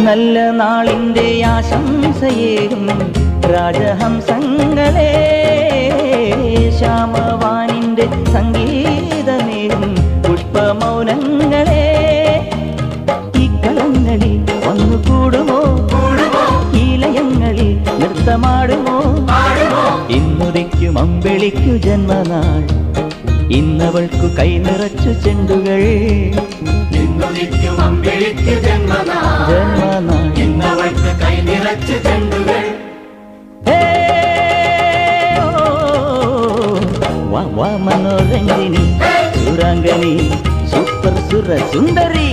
നല്ല നാളിൻ്റെ ആശംസയേകും രാജഹംസങ്ങളെ, ശ്യാമവാനിൻ്റെ സംഗീതമേകും പുഷ്പമൗനങ്ങളെ, ഈ കളങ്ങളിൽ വന്നു കൂടുമോ, ഈലയങ്ങളിൽ നൃത്തമാടുമോ, ഇന്നുദിക്കും അമ്പിളിക്കു ജന്മനാൾ, ഇന്നവൾക്കു കൈനിറച്ചു ചെണ്ടുകൾ, ഇന്നവൾക്ക് കൈനിറച്ച് ചെണ്ടുകൾ. വാ മനോരഞ്ജിനി സുരാംഗനി സൂപ്പർ സുര സുന്ദരി,